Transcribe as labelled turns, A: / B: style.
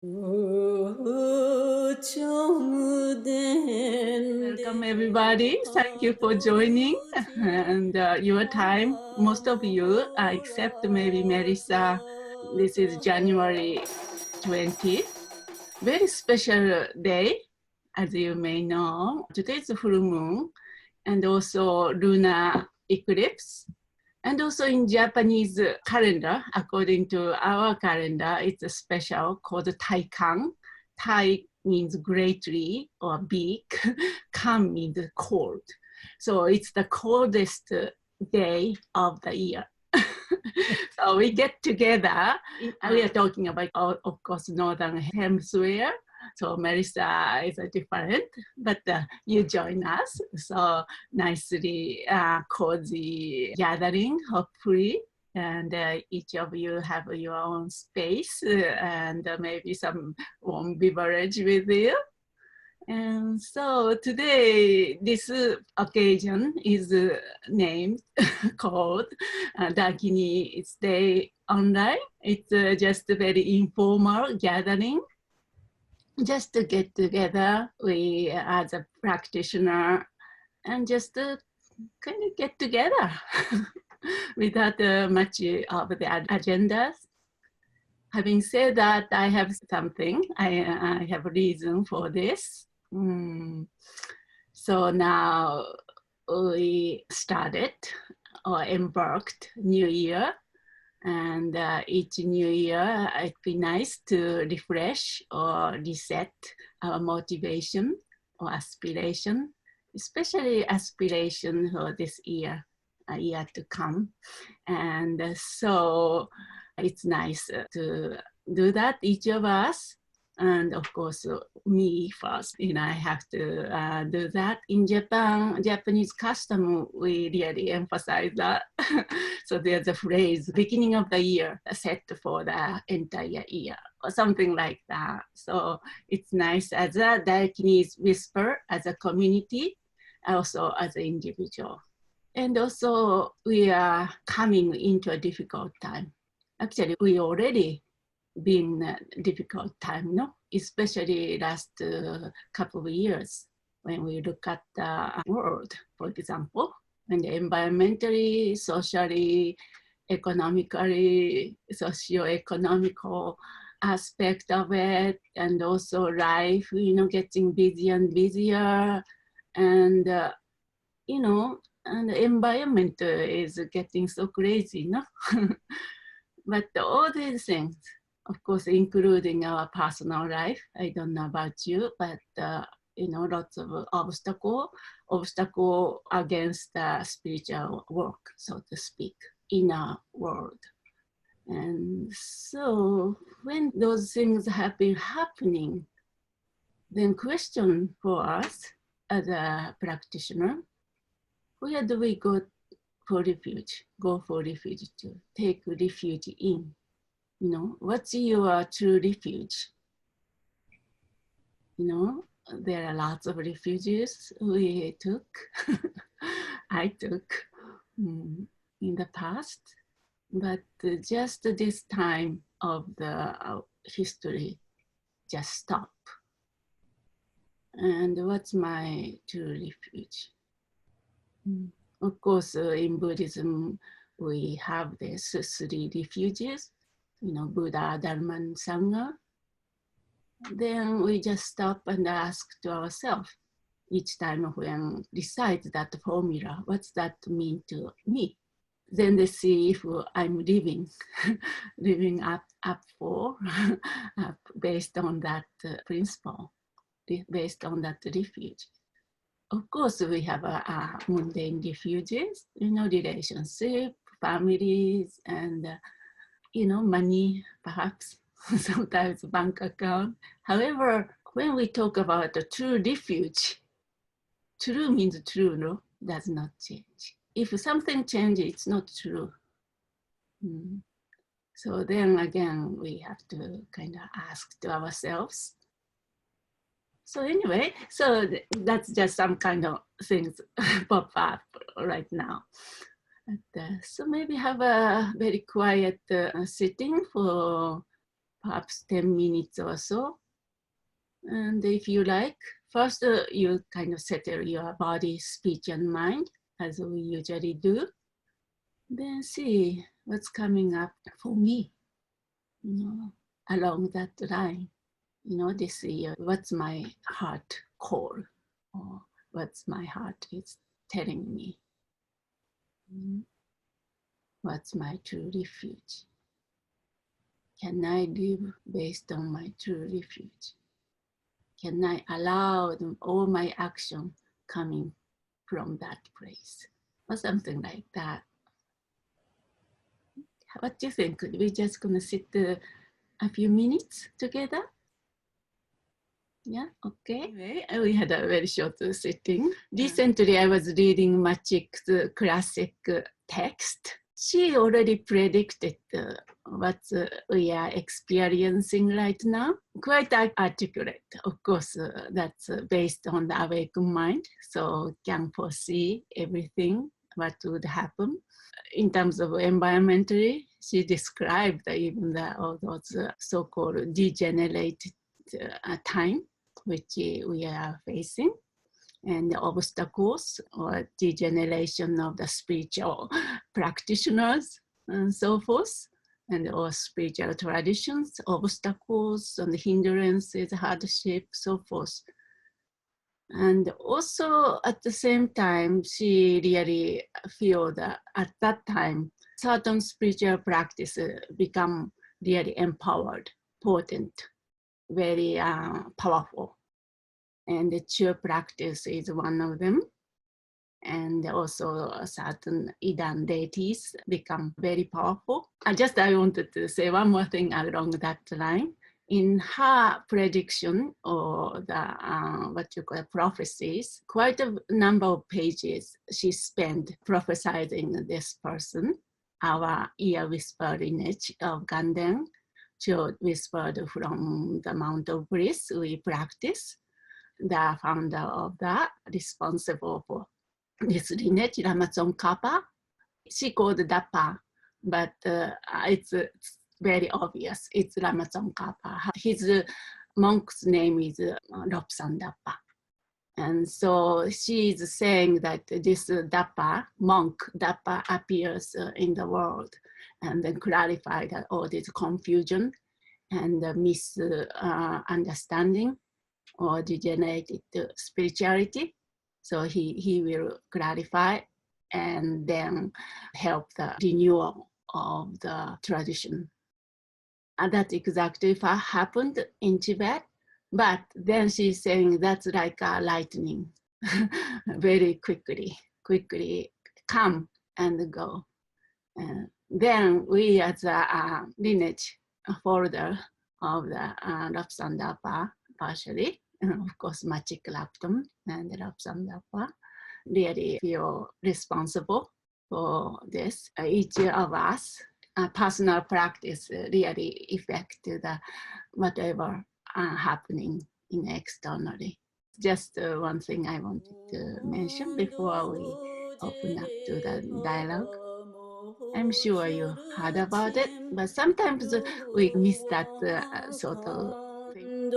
A: Welcome everybody. Thank you for joining and your time. Most of you, except maybe Melissa, this is January 20th. Very special day, as you may know. Today is full moon and also lunar eclipse. And also in Japanese calendar, according to our calendar, it's a special called Taikan. Tai means greatly or big, kan means cold. So it's the coldest day of the year. So we get together, and we are talking about, of course, Northern Hemisphere. So Melissa is a different, but you join us. So nicely cozy gathering, hopefully. And each of you have your own space and maybe some warm beverage with you. And so today, this occasion is named, called Dakini. It's day online. It's just a very informal gathering, just to get together, we as a practitioner, and just to kind of get together without much of the agendas. Having said that, I have something, I have a reason for this. So now we started or embarked New Year, and each New Year it'd be nice to refresh or reset our motivation or aspiration, especially aspiration for this year, a year to come. And so it's nice to do that, each of us. And of course, me first, I have to do that. In Japan, Japanese custom, we really emphasize that. So there's a phrase, beginning of the year, set for the entire year, or something like that. So it's nice as a Dakinis whisper, as a community, also as an individual. And also, we are coming into a difficult time. Actually, we already been a difficult time, no? Especially last couple of years when we look at the world, for example, and environmentally, socially, economically, socio-economical aspect of it, and also life, getting busier and busier, and and the environment is getting so crazy, no? But all these things, of course, including our personal life. I don't know about you, but lots of obstacle against the spiritual work, so to speak, in our world. And so when those things have been happening, then question for us as a practitioner, where do we go for refuge to take refuge in? What's your true refuge? There are lots of refuges we took, I took in the past, but just this time of the history just stop. And what's my true refuge? Of course, in Buddhism, we have these three refuges, Buddha, Dharma, and Sangha. Then we just stop and ask to ourselves each time when recite that formula, what's that mean to me? Then they see if I'm living up for, based on that principle, based on that refuge. Of course, we have mundane refuges, relationship, families, and money, perhaps, sometimes bank account. However, when we talk about the true refuge, true means true, no? Does not change. If something changes, it's not true. So then again, we have to kind of ask to ourselves. So anyway, so that's just some kind of things pop up right now. So maybe have a very quiet sitting for perhaps 10 minutes or so. And if you like, first you kind of settle your body, speech, and mind, as we usually do. Then see what's coming up for me, along that line. This year, what's my heart call, or what's my heart is telling me. What's my true refuge? Can I live based on my true refuge? Can I allow all my action coming from that place? Or something like that. What do you think? We're just going to sit a few minutes together? Yeah, okay. Anyway, we had a very short sitting. Recently, I was reading Machik's classic text. She already predicted what we are experiencing right now. Quite articulate. Of course, that's based on the awakened mind, so can foresee everything, what would happen. In terms of environmentally, she described even all those so-called degenerated time which we are facing, and the obstacles or degeneration of the spiritual practitioners and so forth, and all spiritual traditions, obstacles and hindrances, hardship, so forth. And also at the same time, she really feel that at that time, certain spiritual practice become really empowered, potent, very powerful. And the true practice is one of them. And also certain Idan deities become very powerful. I wanted to say one more thing along that line. In her prediction or the what you call prophecies, quite a number of pages she spent prophesying this person, our ear whispered image of Ganden, whispered from the Mount of Bliss we practice, the founder of that, responsible for this lineage, Ramazon Kappa. She called Dappa, but it's very obvious. It's Ramazon Kappa. His monk's name is Lobsang Dappa. And so she is saying that this Dappa, monk Dappa, appears in the world and then clarify that all this confusion and misunderstanding or degenerated spirituality. So he will clarify and then help the renewal of the tradition. And that's exactly what happened in Tibet. But then she's saying that's like a lightning, very quickly come and go. Then we as a lineage folder of the Lobsang Dappa, partially, of course, Machik Lapton and Lobsang Dappa, really feel responsible for this. Each of us, personal practice really affect the whatever happening in externally. Just one thing I wanted to mention before we open up to the dialogue. I'm sure you heard about it, but sometimes we miss that sort of thing.